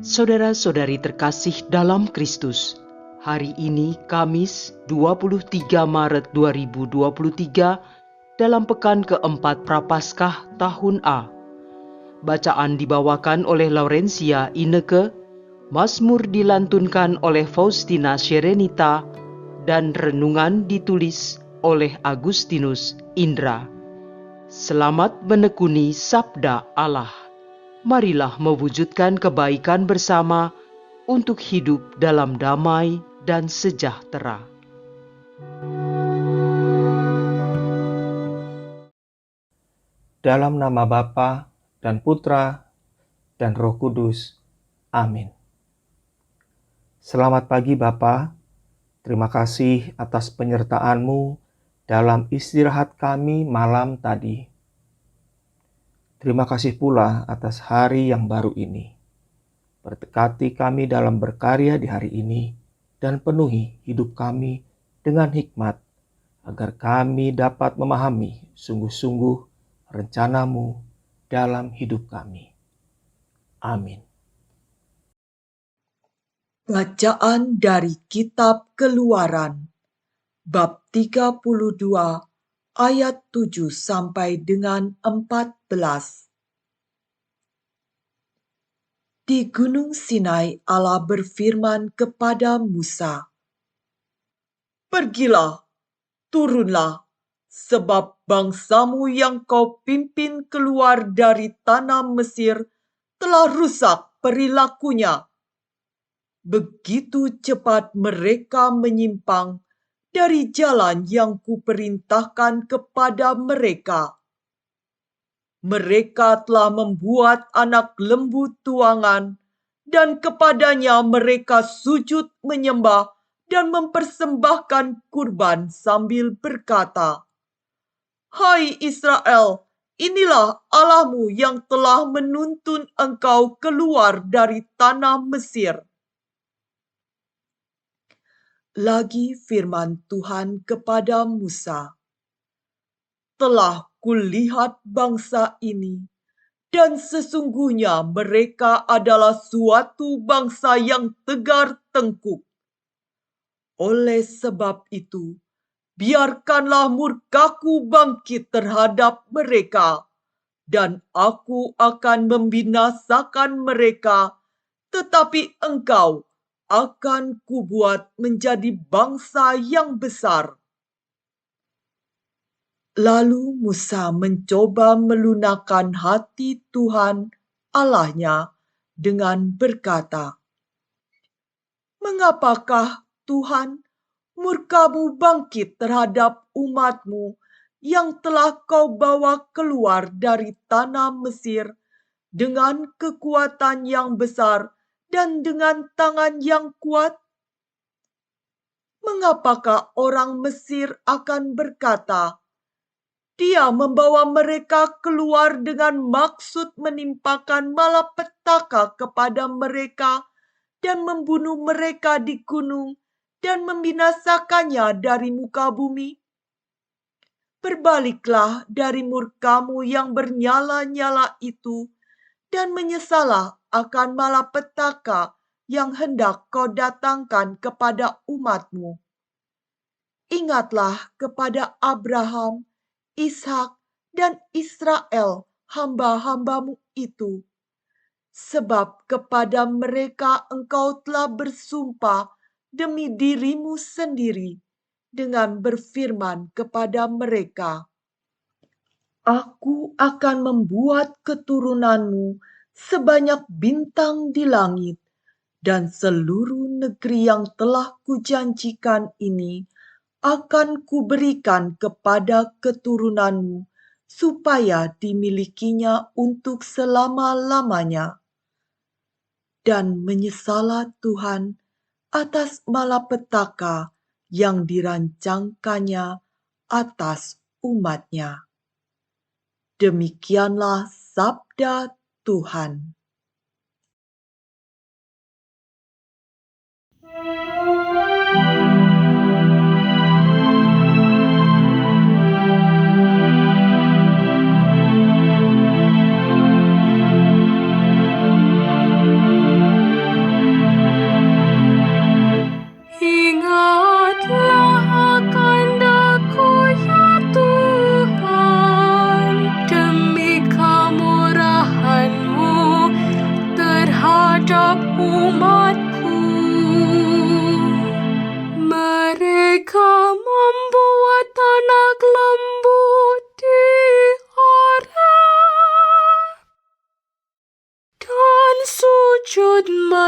Saudara-saudari terkasih dalam Kristus, hari ini Kamis 23 Maret 2023 dalam pekan keempat Prapaskah tahun A. Bacaan dibawakan oleh Laurencia Ineke, Mazmur dilantunkan oleh Faustina Sherenita, dan renungan ditulis oleh Agustinus Indra. Selamat menekuni Sabda Allah. Marilah mewujudkan kebaikan bersama untuk hidup dalam damai dan sejahtera. Dalam nama Bapa dan Putra dan Roh Kudus. Amin. Selamat pagi Bapa. Terima kasih atas penyertaan-Mu dalam istirahat kami malam tadi. Terima kasih pula atas hari yang baru ini. Berkati kami dalam berkarya di hari ini dan penuhi hidup kami dengan hikmat agar kami dapat memahami sungguh-sungguh rencana-Mu dalam hidup kami. Amin. Bacaan dari Kitab Keluaran, bab 32, ayat 7 sampai dengan 14. Di Gunung Sinai Allah berfirman kepada Musa, "Pergilah, turunlah, sebab bangsamu yang kau pimpin keluar dari tanah Mesir telah rusak perilakunya. Begitu cepat mereka menyimpang dari jalan yang kuperintahkan kepada mereka. Mereka telah membuat anak lembu tuangan, dan kepadanya mereka sujud menyembah dan mempersembahkan kurban sambil berkata, 'Hai Israel, inilah Allahmu yang telah menuntun engkau keluar dari tanah Mesir.' Lagi firman Tuhan kepada Musa, 'Telah kulihat bangsa ini, dan sesungguhnya mereka adalah suatu bangsa yang tegar tengkuk. Oleh sebab itu, biarkanlah murkaku bangkit terhadap mereka, dan aku akan membinasakan mereka, tetapi engkau akan kubuat menjadi bangsa yang besar.' Lalu Musa mencoba melunakkan hati Tuhan Allahnya dengan berkata, 'Mengapakah Tuhan murkamu bangkit terhadap umatmu yang telah kau bawa keluar dari tanah Mesir dengan kekuatan yang besar dan dengan tangan yang kuat? Mengapakah orang Mesir akan berkata, Dia membawa mereka keluar dengan maksud menimpakan malapetaka kepada mereka dan membunuh mereka di gunung dan membinasakannya dari muka bumi? Berbaliklah dari murkamu yang bernyala-nyala itu dan menyesalah akan malapetaka yang hendak kau datangkan kepada umatmu. Ingatlah kepada Abraham, Ishak, dan Israel, hamba-hambamu itu. Sebab kepada mereka engkau telah bersumpah demi dirimu sendiri, dengan berfirman kepada mereka, Aku akan membuat keturunanmu sebanyak bintang di langit, dan seluruh negeri yang telah kujanjikan ini akan kuberikan kepada keturunanmu, supaya dimilikinya untuk selama-lamanya. Dan menyesalah Tuhan atas malapetaka yang dirancangkannya atas umatnya. Demikianlah sabda Tuhan.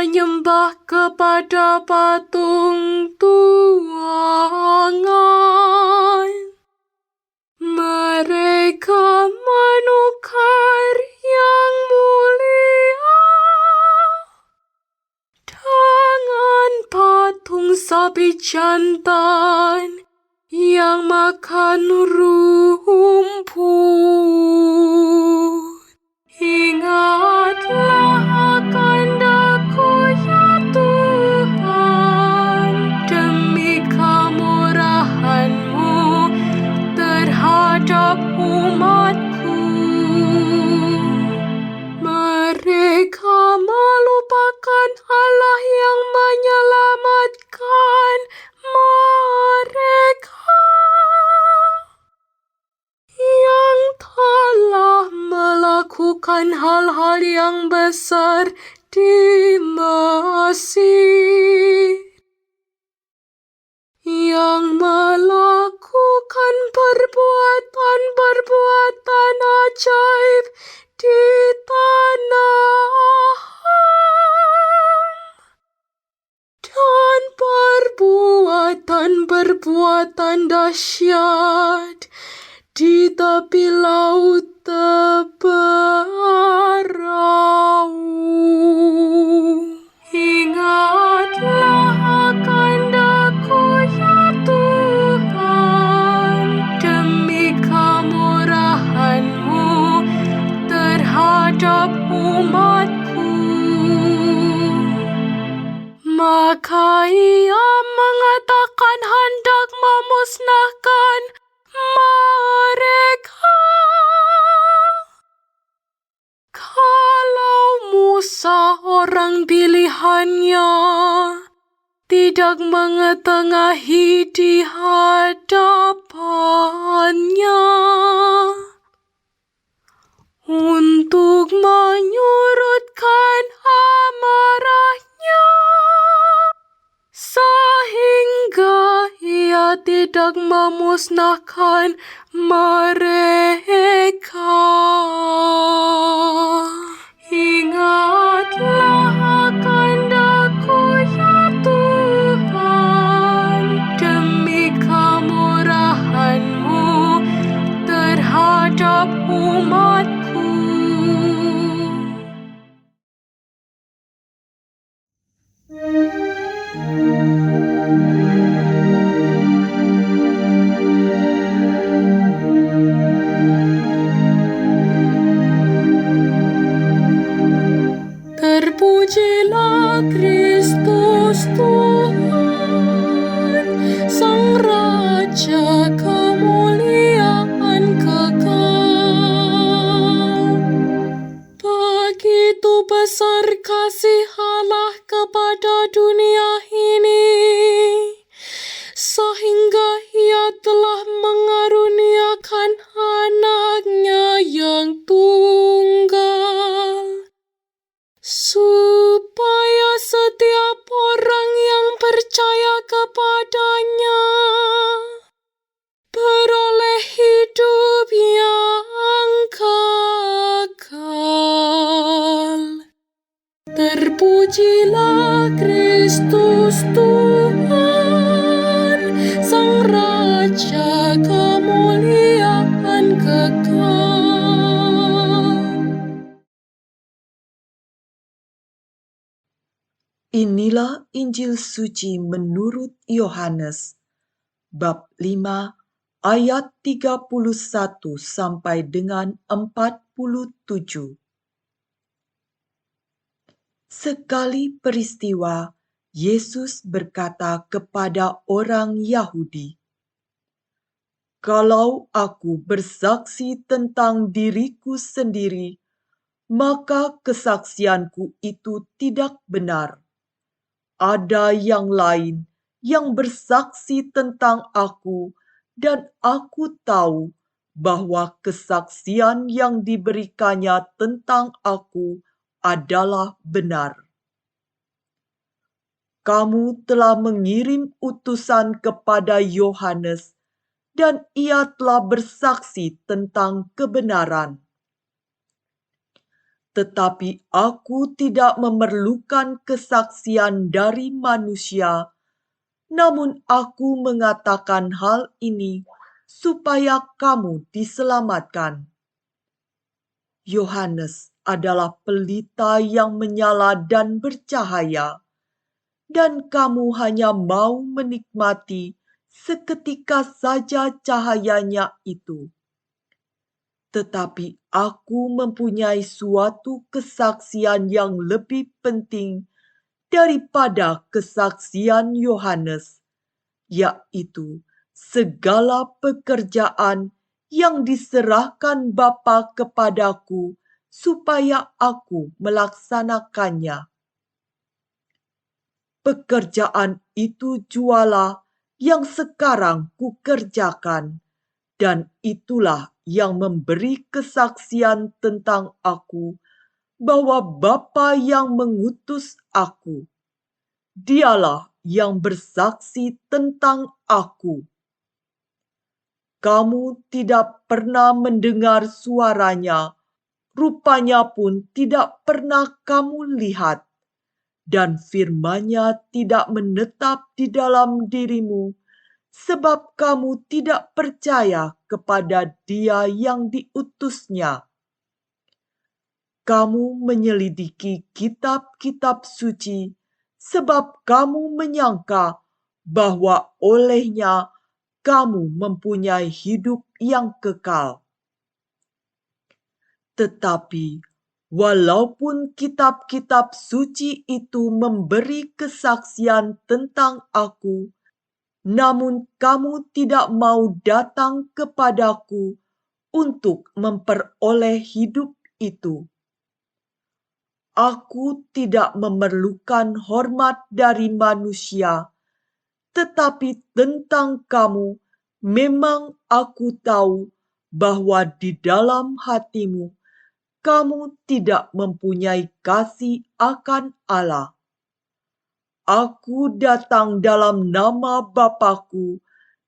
menyembah kepada patung tuangan. Mereka menukar yang mulia dengan patung sapi jantan yang makan rumput. Ingatlah akan daku ya Tuhan, demi kemurahan-Mu terhadap umat-Ku. Mereka melupakan Allah yang menyelamatkan mereka, yang telah melakukan hal-hal yang besar di Mesir, yang melakukan perbuatan-perbuatan ajaib di tanah Ham, dan perbuatan-perbuatan dahsyat di tepi laut Teberau. Ingatlah akan daku ya Tuhan, demi kemurahan-Mu terhadap umat-Ku. Maka Ia mengatakan hendak memusnahkan mereka. Kalau Musa orang pilihannya tidak mengetengahi di hadapannya untuk menyurutkan amarahnya, sehingga Ia tidak memusnahkan mereka. Ingatlah akan daku ya Tuhan, demi kemurahan-Mu terhadap umat-Ku. Terpujilah Kristus Tuhan, Sang Raja kemuliaan kekal. Begitu besar kasih Allah kepada dunia ini, sehingga Ia telah mengaruniakan Anak-Nya yang tunggal, supaya setiap orang yang percaya kepada-Nya beroleh hidup yang kekal. Terpujilah Kristus Tuhan, Sang Raja kemuliaan kekal. Inilah Injil suci menurut Yohanes, bab 5 ayat 31 sampai dengan 47. Sekali peristiwa, Yesus berkata kepada orang Yahudi, "Kalau aku bersaksi tentang diriku sendiri, maka kesaksianku itu tidak benar. Ada yang lain yang bersaksi tentang aku, dan aku tahu bahwa kesaksian yang diberikannya tentang aku adalah benar. Kamu telah mengirim utusan kepada Yohanes, dan ia telah bersaksi tentang kebenaran. Tetapi aku tidak memerlukan kesaksian dari manusia, namun aku mengatakan hal ini supaya kamu diselamatkan. Yohanes adalah pelita yang menyala dan bercahaya, dan kamu hanya mau menikmati seketika saja cahayanya itu. Tetapi aku mempunyai suatu kesaksian yang lebih penting daripada kesaksian Yohanes, yaitu segala pekerjaan yang diserahkan Bapa kepadaku supaya aku melaksanakannya. Pekerjaan itu jualah yang sekarang kukerjakan, dan itulah yang memberi kesaksian tentang aku, bahwa Bapa yang mengutus aku, dialah yang bersaksi tentang aku. Kamu tidak pernah mendengar suaranya, rupanya pun tidak pernah kamu lihat, dan firman-Nya tidak menetap di dalam dirimu, sebab kamu tidak percaya kepada Dia yang diutusnya. Kamu menyelidiki kitab-kitab suci, sebab kamu menyangka bahwa olehnya kamu mempunyai hidup yang kekal. Tetapi walaupun kitab-kitab suci itu memberi kesaksian tentang aku, namun kamu tidak mau datang kepadaku untuk memperoleh hidup itu. Aku tidak memerlukan hormat dari manusia, tetapi tentang kamu memang aku tahu bahwa di dalam hatimu kamu tidak mempunyai kasih akan Allah. Aku datang dalam nama Bapa-Ku,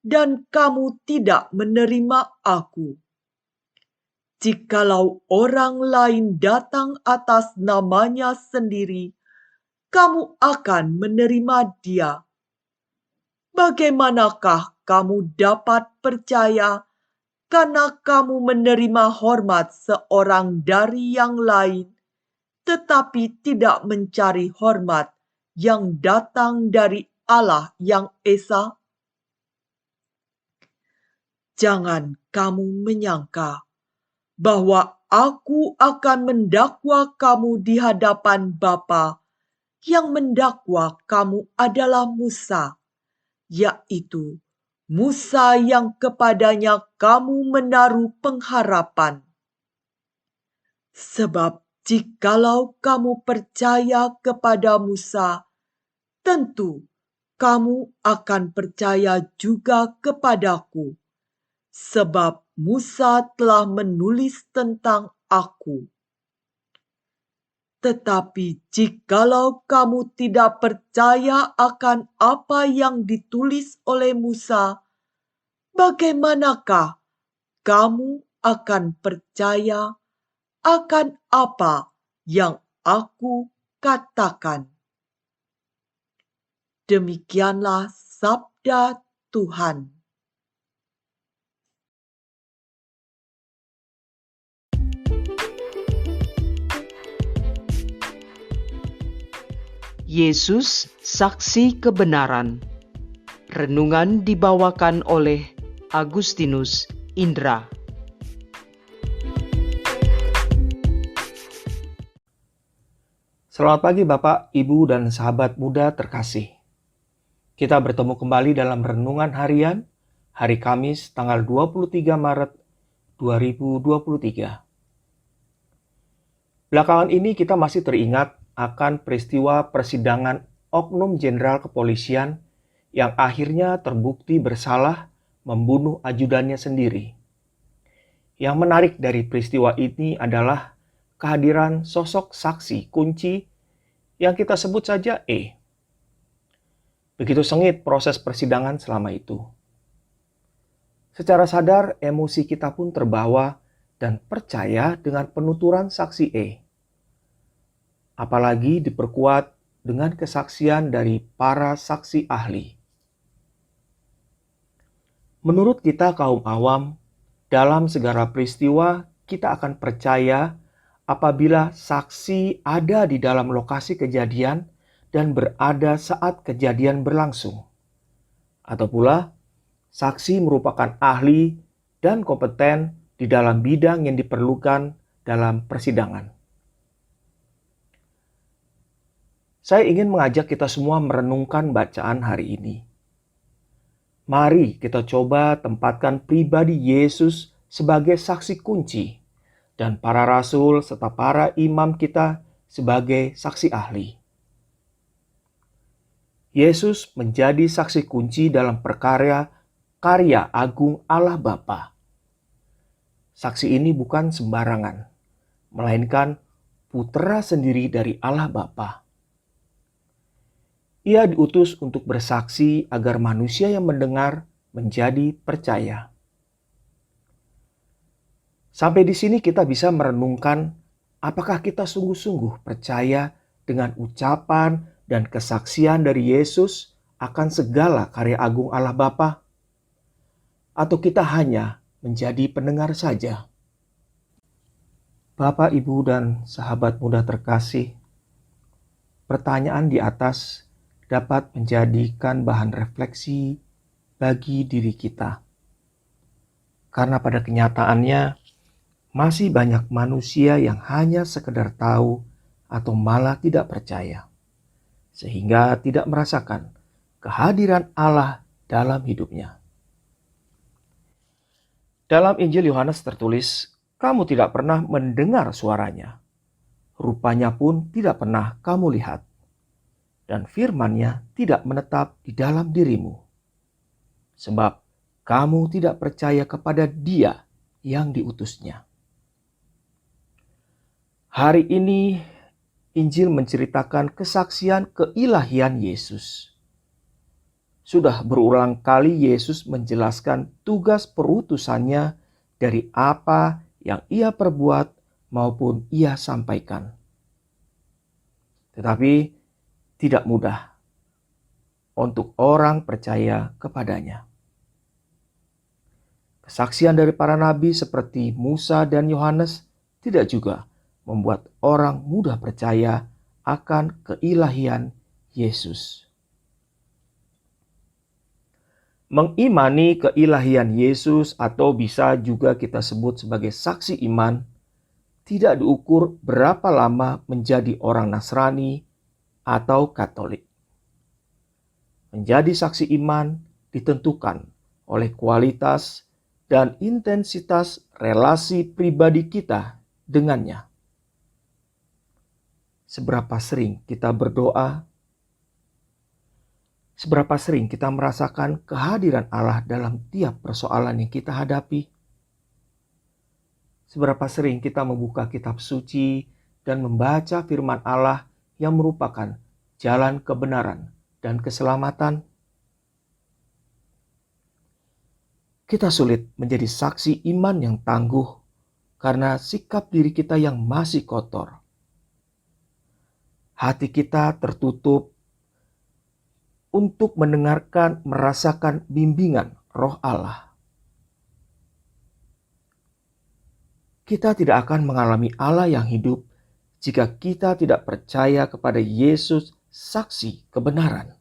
dan kamu tidak menerima aku. Jikalau orang lain datang atas namanya sendiri, kamu akan menerima dia. Bagaimanakah kamu dapat percaya karena kamu menerima hormat seorang dari yang lain, tetapi tidak mencari hormat yang datang dari Allah yang Esa? Jangan kamu menyangka bahwa aku akan mendakwa kamu di hadapan Bapa. Yang mendakwa kamu adalah Musa, yaitu Musa yang kepadanya kamu menaruh pengharapan. Sebab jikalau kamu percaya kepada Musa, tentu kamu akan percaya juga kepadaku, sebab Musa telah menulis tentang aku. Tetapi jikalau kamu tidak percaya akan apa yang ditulis oleh Musa, bagaimanakah kamu akan percaya akan apa yang aku katakan? Demikianlah sabda Tuhan. Yesus, saksi kebenaran. Renungan dibawakan oleh Agustinus Indra. Selamat pagi Bapak, Ibu, dan sahabat muda terkasih. Kita bertemu kembali dalam Renungan Harian, hari Kamis tanggal 23 Maret 2023. Belakangan ini kita masih teringat akan peristiwa persidangan Oknum Jenderal Kepolisian yang akhirnya terbukti bersalah membunuh ajudannya sendiri. Yang menarik dari peristiwa ini adalah kehadiran sosok saksi kunci yang kita sebut saja E. Begitu sengit proses persidangan selama itu. Secara sadar emosi kita pun terbawa dan percaya dengan penuturan saksi E. apalagi diperkuat dengan kesaksian dari para saksi ahli. Menurut kita kaum awam, dalam segala peristiwa kita akan percaya apabila saksi ada di dalam lokasi kejadian dan berada saat kejadian berlangsung. Atau pula, saksi merupakan ahli dan kompeten di dalam bidang yang diperlukan dalam persidangan. Saya ingin mengajak kita semua merenungkan bacaan hari ini. Mari kita coba tempatkan pribadi Yesus sebagai saksi kunci dan para rasul serta para imam kita sebagai saksi ahli. Yesus menjadi saksi kunci dalam karya agung Allah Bapa. Saksi ini bukan sembarangan, melainkan putra sendiri dari Allah Bapa. Ia diutus untuk bersaksi agar manusia yang mendengar menjadi percaya. Sampai di sini kita bisa merenungkan apakah kita sungguh-sungguh percaya dengan ucapan dan kesaksian dari Yesus akan segala karya agung Allah Bapa, atau kita hanya menjadi pendengar saja. Bapak, Ibu, dan sahabat muda terkasih, pertanyaan di atas dapat menjadikan bahan refleksi bagi diri kita. Karena pada kenyataannya masih banyak manusia yang hanya sekedar tahu atau malah tidak percaya, sehingga tidak merasakan kehadiran Allah dalam hidupnya. Dalam Injil Yohanes tertulis, kamu tidak pernah mendengar suaranya, rupanya pun tidak pernah kamu lihat, dan firman-Nya tidak menetap di dalam dirimu, sebab kamu tidak percaya kepada Dia yang diutus-Nya. Hari ini Injil menceritakan kesaksian keilahian Yesus. Sudah berulang kali Yesus menjelaskan tugas perutusannya dari apa yang Ia perbuat maupun Ia sampaikan. Tetapi tidak mudah untuk orang percaya kepadanya. Kesaksian dari para nabi seperti Musa dan Yohanes tidak juga membuat orang mudah percaya akan keilahian Yesus. Mengimani keilahian Yesus, atau bisa juga kita sebut sebagai saksi iman, tidak diukur berapa lama menjadi orang Nasrani atau Katolik. Menjadi saksi iman ditentukan oleh kualitas dan intensitas relasi pribadi kita dengannya. Seberapa sering kita berdoa? Seberapa sering kita merasakan kehadiran Allah dalam tiap persoalan yang kita hadapi? Seberapa sering kita membuka kitab suci dan membaca firman Allah yang merupakan jalan kebenaran dan keselamatan? Kita sulit menjadi saksi iman yang tangguh karena sikap diri kita yang masih kotor. Hati kita tertutup untuk mendengarkan, merasakan bimbingan Roh Allah. Kita tidak akan mengalami Allah yang hidup jika kita tidak percaya kepada Yesus, saksi kebenaran.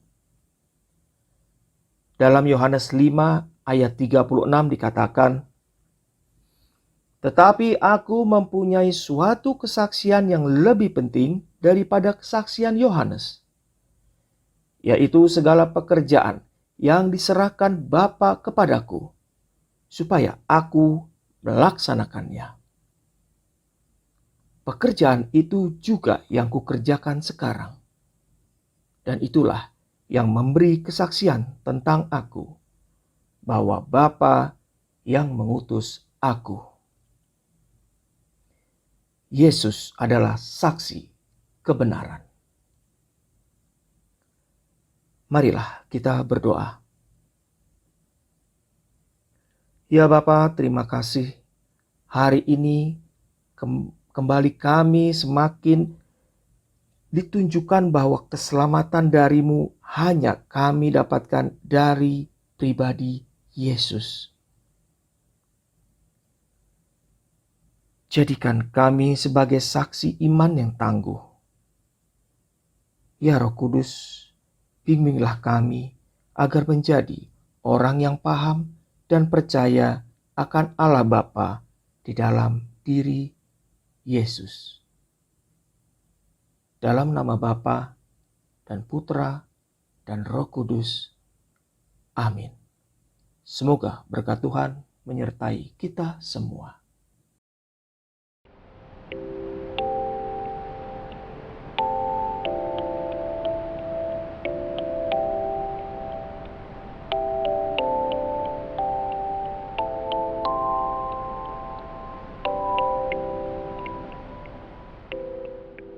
Dalam Yohanes 5 ayat 36 dikatakan, "Tetapi aku mempunyai suatu kesaksian yang lebih penting daripada kesaksian Yohanes, yaitu segala pekerjaan yang diserahkan Bapa kepadaku, supaya aku melaksanakannya. Pekerjaan itu juga yang kukerjakan sekarang. Dan itulah yang memberi kesaksian tentang aku, bahwa Bapa yang mengutus aku." Yesus adalah saksi kebenaran. Marilah kita berdoa. Ya Bapa, terima kasih. Hari ini kembali kami semakin ditunjukkan bahwa keselamatan darimu hanya kami dapatkan dari pribadi Yesus. Jadikan kami sebagai saksi iman yang tangguh. Ya Roh Kudus, bimbinglah kami agar menjadi orang yang paham dan percaya akan Allah Bapa di dalam diri Yesus. Dalam nama Bapa dan Putra dan Roh Kudus. Amin. Semoga berkat Tuhan menyertai kita semua.